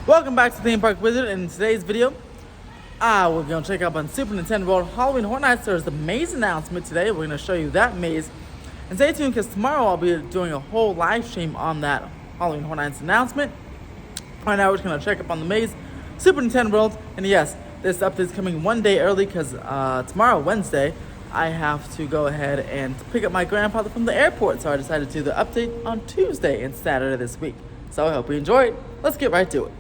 Welcome back to Theme Park Wizard. In today's video, we're going to check out on Super Nintendo World Halloween Horror Nights. There's the maze announcement today. We're going to show you that maze. And stay tuned because tomorrow I'll be doing a whole live stream on that Halloween Horror Nights announcement. Right now we're just going to check up on the maze, Super Nintendo World. And yes, this update is coming one day early because tomorrow, Wednesday, I have to go ahead and pick up my grandfather from the airport. So I decided to do the update on Tuesday and Saturday this week. So I hope you enjoy it. Let's get right to it.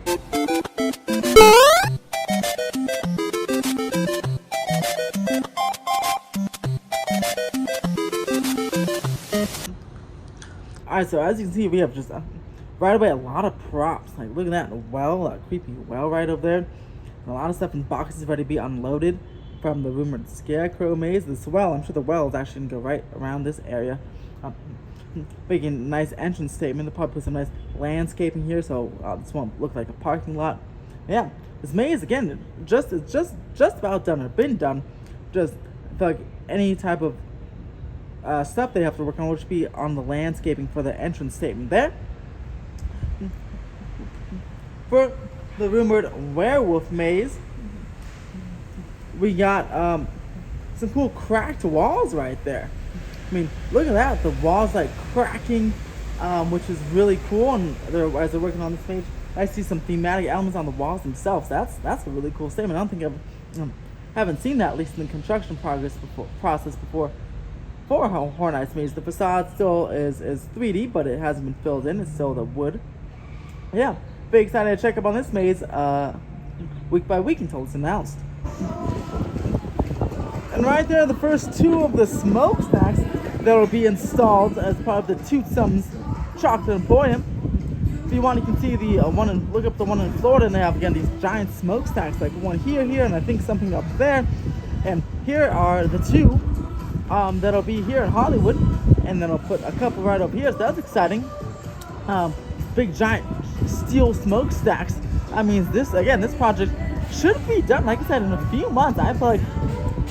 Alright, so as you can see, we have just right away a lot of props. Like, look at that well, a creepy well right over there. And a lot of stuff in boxes ready to be unloaded from the rumored Scarecrow maze. This well, I'm sure the well is actually going to go right around this area. Making a nice entrance statement. They'll probably put some nice landscaping here, so this won't look like a parking lot. Yeah, this maze again, it's just about done or been done. Just like any type of stuff they have to work on, which would be on the landscaping for the entrance statement there. For the rumored Werewolf Maze, we got some cool cracked walls right there. I mean, look at that. The walls like cracking, which is really cool. And as they're working on this page, I see some thematic elements on the walls themselves. That's a really cool statement. I don't think I've haven't seen that, at least in the construction process before for Horror Nights Maze. The facade still is 3D, but it hasn't been filled in. It's still the wood. Yeah, very excited to check up on this maze week by week until it's announced. And right there, the first two of the smokestacks that will be installed as part of the Twosome Chocolate Boy. If you want, you can see the look up the one in Florida, and they have again these giant smokestacks, like one here, and I think something up there. And here are the two that'll be here in Hollywood, and then I'll put a couple right over here. So that's exciting. Big giant steel smokestacks. I mean, this project should be done, like I said, in a few months. I feel like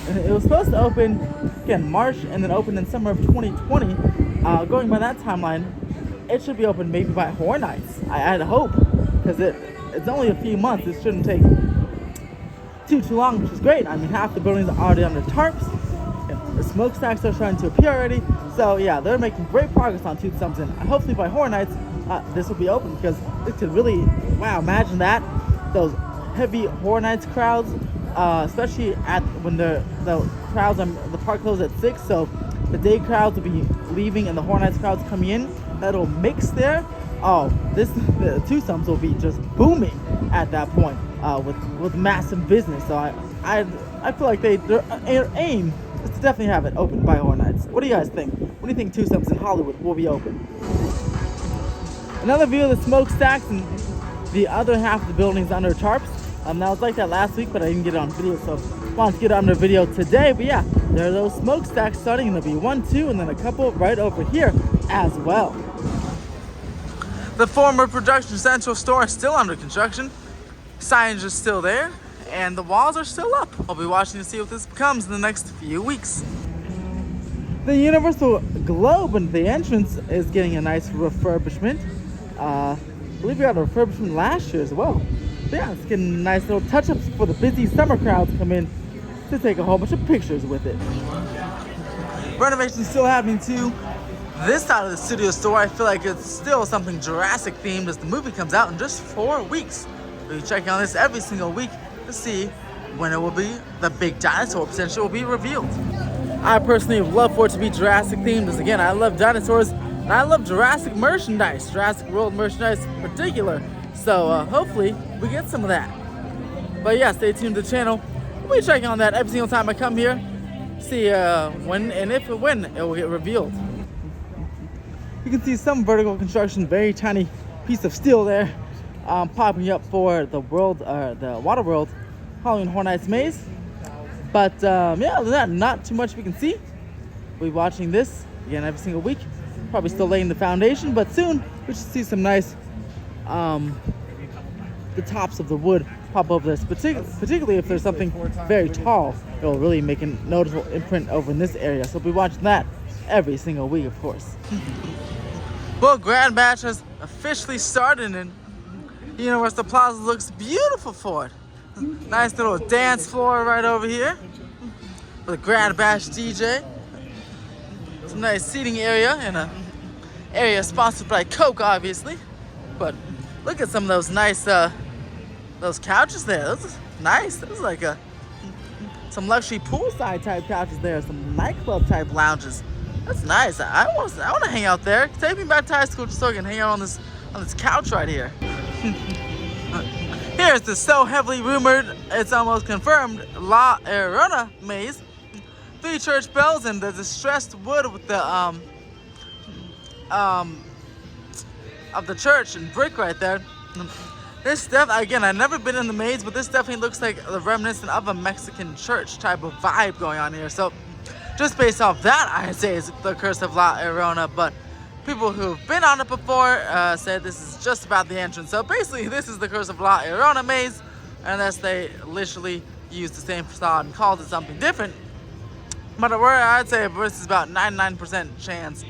it was supposed to open again March and then open in summer of 2020. Going by that timeline, it should be open maybe by Horror Nights. I'd hope, because it's only a few months. It shouldn't take too long, which is great. I mean, half the buildings are already under tarps. And the smokestacks are starting to appear already. So yeah, they're making great progress on Twosome, and hopefully by Horror Nights, this will be open, because it could really, wow, imagine that, those heavy Horror Nights crowds. Especially when the crowds the park closes at 6, so the day crowds will be leaving and the Horror Nights crowds coming in. That'll mix there. Oh, the Twosomes will be just booming at that point with massive business. So I feel like their aim is to definitely have it open by Horror Nights. What do you guys think? When do you think Twosomes in Hollywood will be open? Another view of the smokestacks, and the other half of the building is under tarps. That was like that last week, but I didn't get it on video, so I wanted to get it on the video today. But yeah, there are those smokestacks starting, and there'll be 1, 2, and then a couple right over here as well. The former Production Central store is still under construction. Signage is still there, and the walls are still up. I'll be watching to see what this becomes in the next few weeks. The Universal Globe and the entrance is getting a nice refurbishment. I believe we got a refurbishment last year as well. Yeah, it's getting nice little touch-ups for the busy summer crowds to come in to take a whole bunch of pictures with it. Renovation's still happening too. This side of the studio store, I feel like it's still something Jurassic themed, as the movie comes out in just 4 weeks. We'll be checking on this every single week to see when it will be the big dinosaur potential will be revealed. I personally would love for it to be Jurassic themed, as again, I love dinosaurs and I love Jurassic merchandise, Jurassic World merchandise in particular. So hopefully we get some of that. But yeah, stay tuned to the channel. We'll be checking on that every single time I come here. See when it will get revealed. You can see some vertical construction, very tiny piece of steel there, popping up for the Water World Halloween Horror Nights Maze. But yeah, other than that, not too much we can see. We'll be watching this again every single week. Probably still laying the foundation, but soon we should see some nice the tops of the wood pop over this, particularly if there's something very tall. It'll really make a noticeable imprint over in this area, so we'll be watching that every single week, of course. Well, Grand Bash has officially started, and Universal Plaza looks beautiful for it. Nice little dance floor right over here with a Grand Bash DJ. Some nice seating area and a area sponsored by Coke, obviously. But look at some of those nice those couches there. Those are nice. Those are like some luxury poolside type couches there. Some nightclub type lounges. That's nice. I want to hang out there. Take me back to high school just so I can hang out on this couch right here. Here's the so heavily rumored, it's almost confirmed, La Erona Maze. 3 church bells and the distressed wood with the of the church and brick right there. This stuff, again, I've never been in the maze, but this definitely looks like the reminiscent of a Mexican church type of vibe going on here. So just based off that, I'd say it's the Curse of La Erona, but people who've been on it before said this is just about the entrance. So basically, this is the Curse of La Erona Maze, unless they literally used the same facade and called it something different. But I'd say this is about 99% chance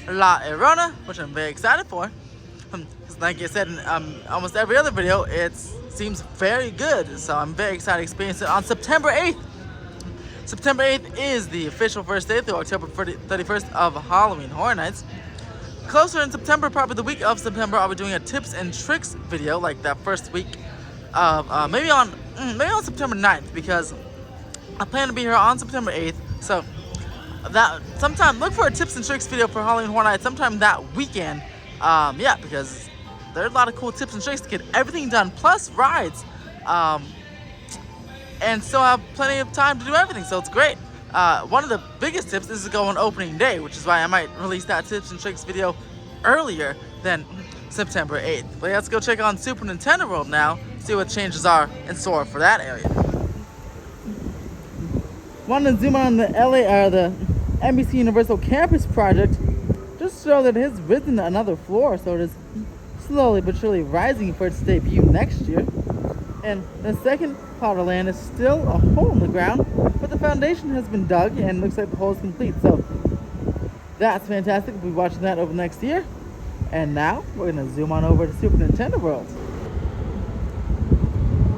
La Erona, which I'm very excited for. Because like I said in almost every other video, it seems very good. So I'm very excited to experience it on September 8th. September 8th is the official first day through October 31st of Halloween Horror Nights. Closer in September, probably the week of September, I'll be doing a tips and tricks video, like that first week of maybe on September 9th, because I plan to be here on September 8th. So that sometime look for a tips and tricks video for Halloween Horror Nights sometime that weekend. Yeah, because there are a lot of cool tips and tricks to get everything done, plus rides, and still have plenty of time to do everything. So it's great. One of the biggest tips is to go on opening day, which is why I might release that tips and tricks video earlier than September 8th. But let's go check on Super Nintendo World now, see what changes are in store for that area. Want to zoom on the the NBC Universal Campus project, just to show that it has risen another floor, so it is slowly but surely rising for its debut next year. And the second plot of land is still a hole in the ground, but the foundation has been dug and looks like the hole is complete. So that's fantastic. We'll be watching that over next year. And now we're going to zoom on over to Super Nintendo World.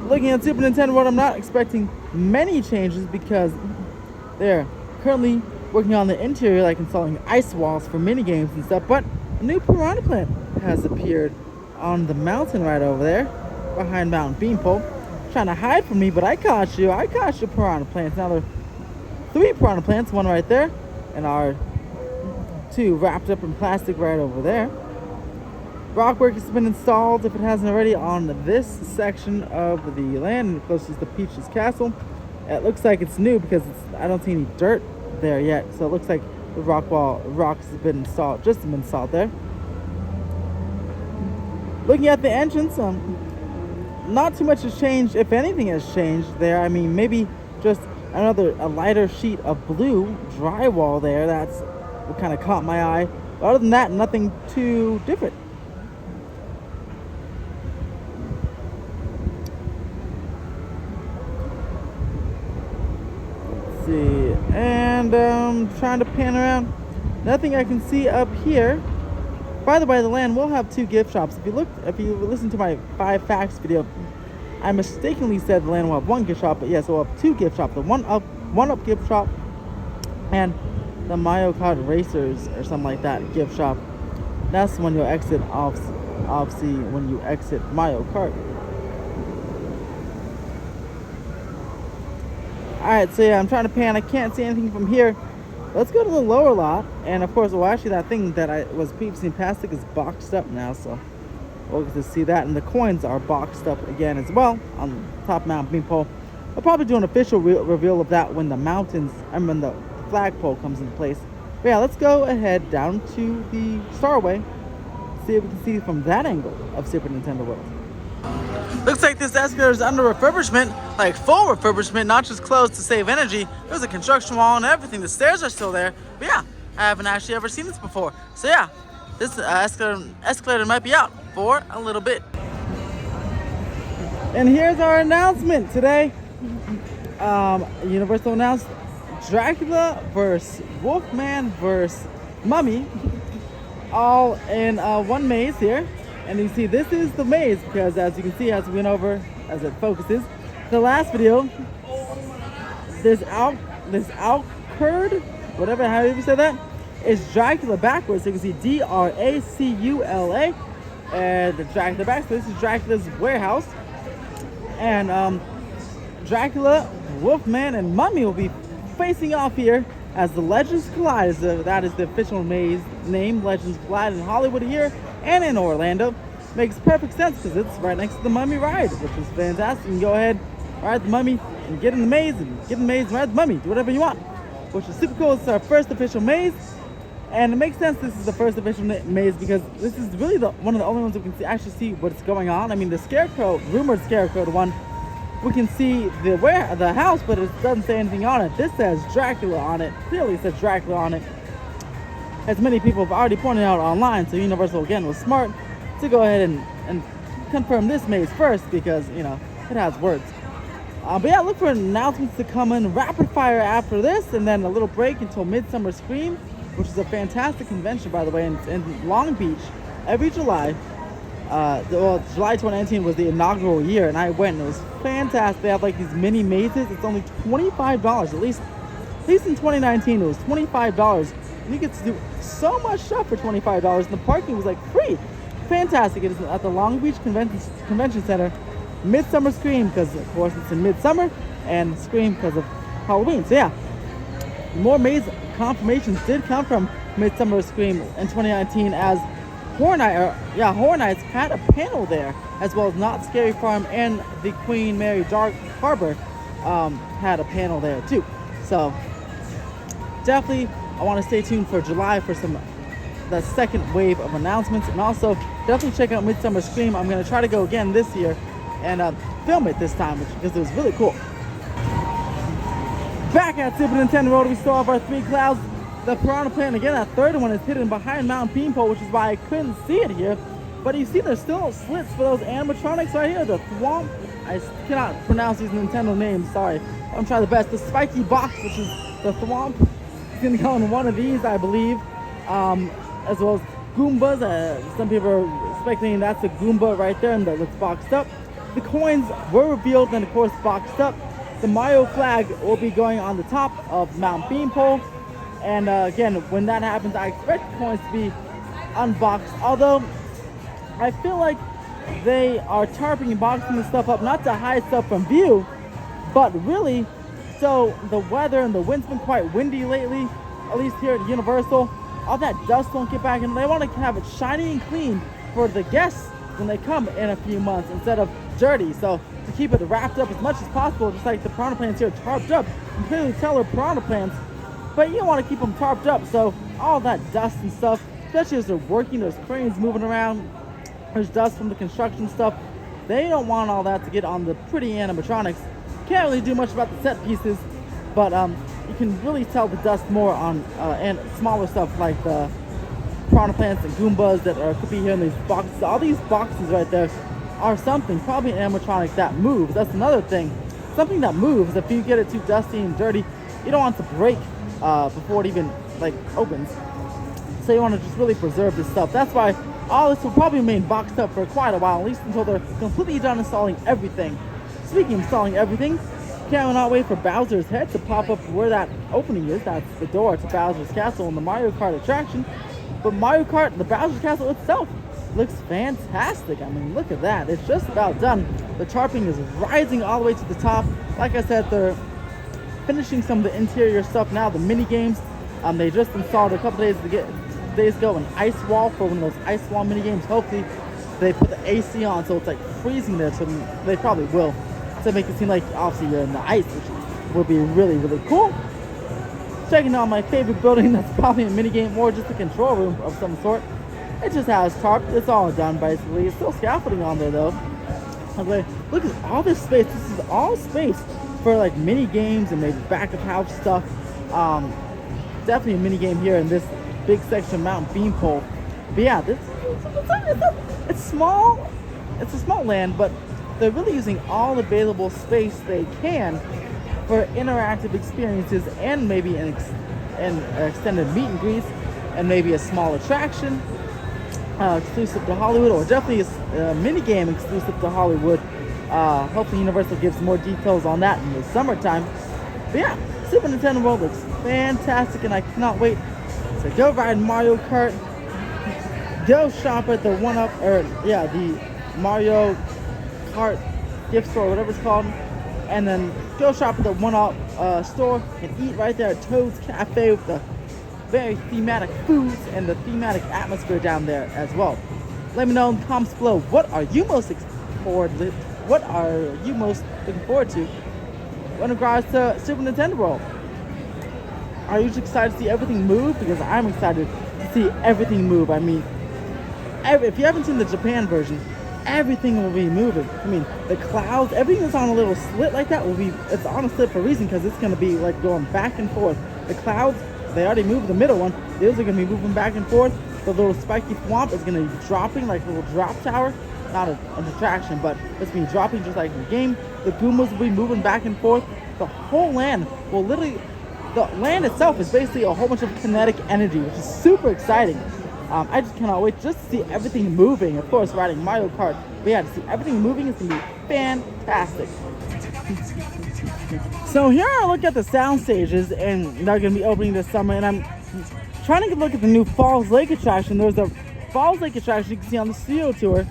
Looking at Super Nintendo World, I'm not expecting many changes because they're currently working on the interior, like installing ice walls for mini games and stuff. But a new Piranha Plant has appeared on the mountain right over there, behind Mount Beanpole, trying to hide from me, but I caught you. I caught you, Piranha Plants. Now there are 3 Piranha Plants, one right there, and our 2 wrapped up in plastic right over there. Rockwork has been installed, if it hasn't already, on this section of the land closest to Peach's Castle. It looks like it's new because I don't see any dirt there yet, so it looks like the rocks have been installed, just been installed there. Looking at the entrance, not too much has changed, if anything has changed there. I mean, maybe just a lighter sheet of blue drywall there. That's what kind of caught my eye. But other than that, nothing too different. Let's see, and trying to pan around. Nothing I can see up here. By the way, the land will have 2 gift shops. If you listen to my 5 facts video, I mistakenly said the land will have 1 gift shop, but yes, we'll have 2 gift shops. The one up gift shop and the Mario Kart Racers or something like that gift shop. That's when you'll exit obviously when you exit Mario Kart. Alright, so yeah, I'm trying to pan. I can't see anything from here. Let's go to the lower lot, and of course, well, actually, that thing that was previously in plastic is boxed up now, so we'll get to see that. And the coins are boxed up again as well on top Mount Beanpole. I'll probably do an official reveal of that when when the flagpole comes into place. But yeah, let's go ahead down to the Starway, see if we can see from that angle of Super Nintendo World. Looks like this escalator is under refurbishment, like full refurbishment, not just closed to save energy. There's a construction wall and everything. The stairs are still there. But yeah, I haven't actually ever seen this before. So yeah, this escalator might be out for a little bit. And here's our announcement today. Universal announced Dracula vs. Wolfman vs. Mummy, all in one maze here. And you see, this is the maze because, as you can see, as we went over, as it focuses, the last video, this Alcurd, whatever, however you say that, is Dracula backwards. So you can see Dracula, and the Dracula backwards. So this is Dracula's warehouse, and Dracula, Wolfman, and Mummy will be facing off here as the Legends Collide. That is the official maze name. Legends Collide in Hollywood here and in Orlando. Makes perfect sense because it's right next to the Mummy ride, which is fantastic. You can go ahead, ride the Mummy, and get in the maze, and ride the Mummy. Do whatever you want, which is super cool. It's our first official maze, and it makes sense this is the first official maze because this is really one of the only ones we can actually see what's going on. I mean, the Scarecrow, rumored Scarecrow, the one we can see the house, but it doesn't say anything on it. This says Dracula on it. Clearly says Dracula on it, as many people have already pointed out online. So Universal again was smart to go ahead and confirm this maze first because, you know, it has words. But yeah, look for announcements to come in rapid fire after this, and then a little break until Midsummer Scream, which is a fantastic convention, by the way, in Long Beach every July. July 2019 was the inaugural year, and I went, and it was fantastic. They have like these mini mazes. It's only $25, at least in 2019 it was $25, and you get to do so much stuff for $25, and the parking was like free. Fantastic. It is at the Long Beach Convention Center. Midsummer Scream because of course it's in midsummer, and Scream because of Halloween. So yeah, more maze confirmations did come from Midsummer Scream in 2019 as Horror Nights had a panel there, as well as Not Scary Farm and the Queen Mary Dark Harbor had a panel there too. So definitely I want to stay tuned for July for the second wave of announcements, and also definitely check out Midsummer Scream. I'm going to try to go again this year and film it this time because it was really cool. Back at Super Nintendo World, we still have our 3 clouds. The Piranha Plant, again, that third one is hidden behind Mount Beanpole, which is why I couldn't see it here. But you see there's still slits for those animatronics right here. The Thwomp, I cannot pronounce these Nintendo names, sorry. I'm trying the best. The Spiky Box, which is the Thwomp, is going to go in one of these, I believe. As well as Goombas. Some people are speculating that's a Goomba right there, and that looks boxed up. The coins were revealed and, of course, boxed up. The Mario flag will be going on the top of Mount Beanpole. And again, when that happens, I expect the coins to be unboxed. Although, I feel like they are tarping and boxing this stuff up, not to hide stuff from view, but really, so the weather and the wind's been quite windy lately, at least here at Universal. All that dust won't get back in. They want to have it shiny and clean for the guests when they come in a few months instead of dirty. So to keep it wrapped up as much as possible, just like the Piranha Plants here tarped up. You can clearly tell they're Piranha Plants, but you don't want to keep them tarped up. So all that dust and stuff, especially as they're working, there's cranes moving around, there's dust from the construction stuff. They don't want all that to get on the pretty animatronics. Can't really do much about the set pieces, but you can really tell the dust more on and smaller stuff like the Piranha Plants and Goombas that could be here in these boxes. All these boxes right there are something, probably an animatronic that moves. That's another thing. Something that moves. If you get it too dusty and dirty, you don't want it to break before it even like opens. So you want to just really preserve this stuff. That's why all this will probably remain boxed up for quite a while, at least until they're completely done installing everything. Speaking of installing everything, cannot wait for Bowser's head to pop up where that opening is. That's the door to Bowser's Castle and the Mario Kart attraction. But Mario Kart, the Bowser's Castle itself, looks fantastic. I mean, look at that. It's just about done. The tarping is rising all the way to the top. Like I said, they're finishing some of the interior stuff now, the mini games. They just installed a couple days ago an ice wall for one of those ice wall mini games. Hopefully they put the AC on so it's like freezing there. So they probably will, to make it seem like obviously you're in the ice, which would be really, really cool. Checking out my favorite building that's probably a mini game or just a control room of some sort. It just has tarp. It's all done basically. It's still scaffolding on there though. Okay, look at all this space. This is all space for like mini games and maybe back of house stuff. Definitely a mini game here in this big section of Mount Beanpole. But yeah, it's small. It's a small land, but they're really using all available space they can for interactive experiences and maybe an extended meet and greet and maybe a small attraction. exclusive to Hollywood, or definitely a mini game exclusive to Hollywood. Hopefully Universal gives more details on that in the summertime. But yeah, Super Nintendo World looks fantastic, and I cannot wait to go ride Mario Kart, go shop at the the Mario Kart gift store, whatever it's called, and then go shop at the one-up store and eat right there at Toad's Cafe with the very thematic foods and the thematic atmosphere down there as well. Let me know in the comments below, what are you most looking forward to when it regards to Super Nintendo World? Are you excited to see everything move? Because I'm excited to see everything move. I mean, if you haven't seen the Japan version, everything will be moving. I mean, the clouds, everything that's on a little slit like that it's on a slit for a reason, because it's going to be like going back and forth. The clouds, they already moved the middle one. Those are going to be moving back and forth. The little spiky swamp is going to be dropping like a little drop tower. Not an attraction, but it's going to be dropping just like in the game. The Goombas will be moving back and forth. The whole land will literally, the land itself is basically a whole bunch of kinetic energy, which is super exciting. I just cannot wait just to see everything moving. Of course, riding Mario Kart, but yeah, to see everything moving is going to be fantastic. So here I look at the sound stages, and they're going to be opening this summer, and I'm trying to look at the new Falls Lake attraction. There's a Falls Lake attraction you can see on the studio tour.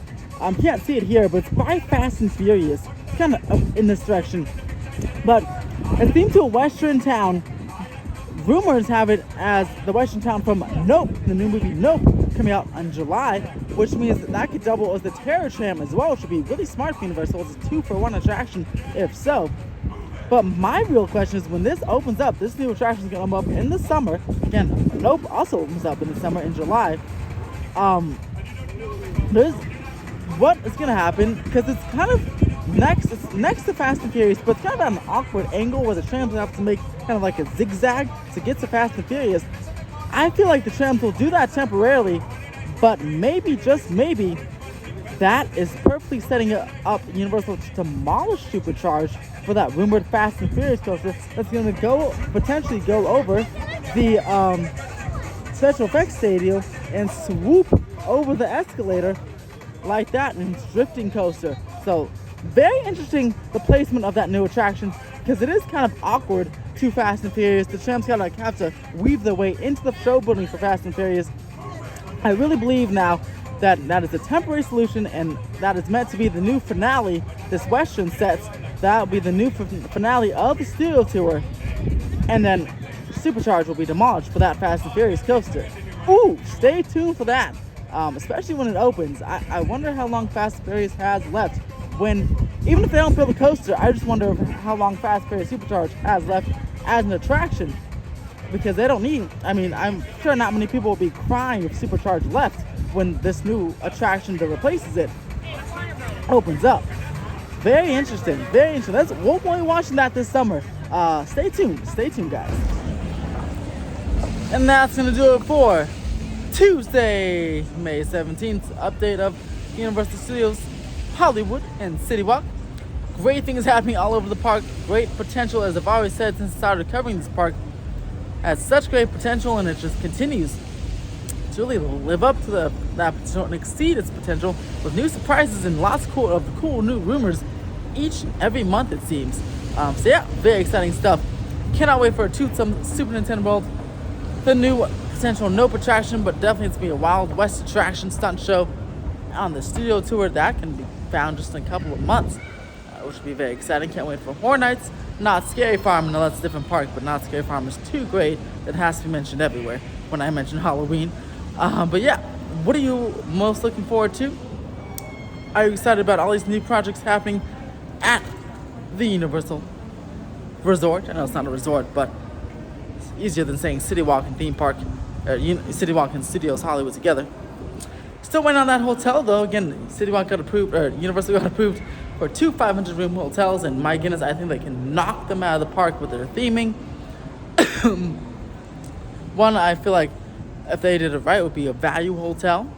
Can't see it here, but it's by Fast and Furious. It's kind of up in this direction, but it's themed to a western town. Rumors have it as the western town from Nope, the new movie Nope, coming out in July, which means that could double as the Terror Tram as well, which would be really smart for Universal. It's a 2-for-1 attraction, if so. But my real question is, when this opens up, this new attraction is going to open up in the summer. Again, Nope also opens up in the summer in July. What is going to happen, because it's kind of next to Fast and Furious, but it's kind of at an awkward angle where the trams have to make kind of like a zigzag to get to Fast and Furious. I feel like the trams will do that temporarily, but maybe, just maybe, that is perfectly setting up Universal to demolish Supercharge for that rumored Fast and Furious coaster that's going to potentially go over the special effects stadium and swoop over the escalator like that, and it's drifting coaster. So very interesting, the placement of that new attraction, because it is kind of awkward to Fast and Furious. The trams gotta have to weave their way into the show building for Fast and Furious. I really believe now that is a temporary solution, and that is meant to be the new finale. This western sets, that will be the new finale of the studio tour, and then Supercharge will be demolished for that Fast and Furious coaster. Ooh, stay tuned for that. Especially when it opens. I wonder how long Fast and Furious has left. Even if they don't build a coaster, I just wonder how long Fast and Furious Supercharge has left as an attraction. Because they don't need, I'm sure not many people will be crying if Supercharge left when this new attraction that replaces it opens up. Very interesting, very interesting. We'll be watching that this summer. Stay tuned, guys. And that's going to do it for Tuesday, May 17th, update of Universal Studios Hollywood and City Walk. Great things happening all over the park. Great potential, as I've always said since I started covering this park. Has such great potential, and it just continues to really live up to that potential and exceed its potential with new surprises and lots of cool new rumors each and every month, it seems. So yeah, very exciting stuff. Cannot wait for Twosome Super Nintendo World. The new potential Nope attraction, but definitely it's going to be a Wild West attraction stunt show on the studio tour that can be found just in a couple of months, which will be very exciting. Can't wait for Horror Nights, Not Scary Farm. No, that's a different park, but Not Scary Farm is too great. It has to be mentioned everywhere when I mention Halloween. But yeah, what are you most looking forward to? Are you excited about all these new projects happening at the Universal Resort? I know it's not a resort, but it's easier than saying City Walk and theme park. City Walk and Studios Hollywood together. Still waiting on that hotel though. Again, City Walk got approved, or Universal got approved for 2 500-room hotels, and my goodness, I think they can knock them out of the park with their theming. One, I feel like if they did it right, would be a value hotel,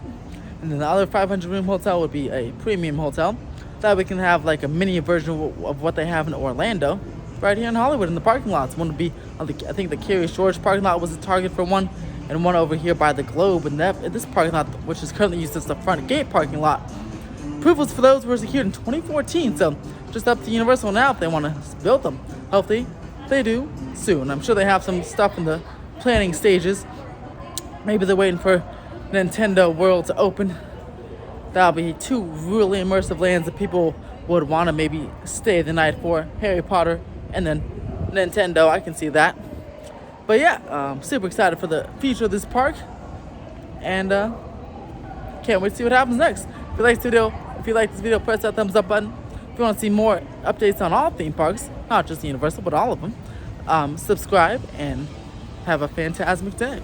and then the other 500-room hotel would be a premium hotel. That we can have like a mini version of what they have in Orlando, right here in Hollywood in the parking lots. One would be, I think the Curious George parking lot was the target for one. and one over here by the Globe, and this parking lot, which is currently used as the front gate parking lot. Approvals for those were secured in 2014, so just up to Universal now if they want to build them. Hopefully they do soon. I'm sure they have some stuff in the planning stages. Maybe they're waiting for Nintendo World to open. That'll be 2 really immersive lands that people would want to maybe stay the night for. Harry Potter and then Nintendo, I can see that. But yeah, I'm super excited for the future of this park. And can't wait to see what happens next. If you like this video, press that thumbs up button. If you want to see more updates on all theme parks, not just Universal, but all of them, subscribe and have a fantastic day.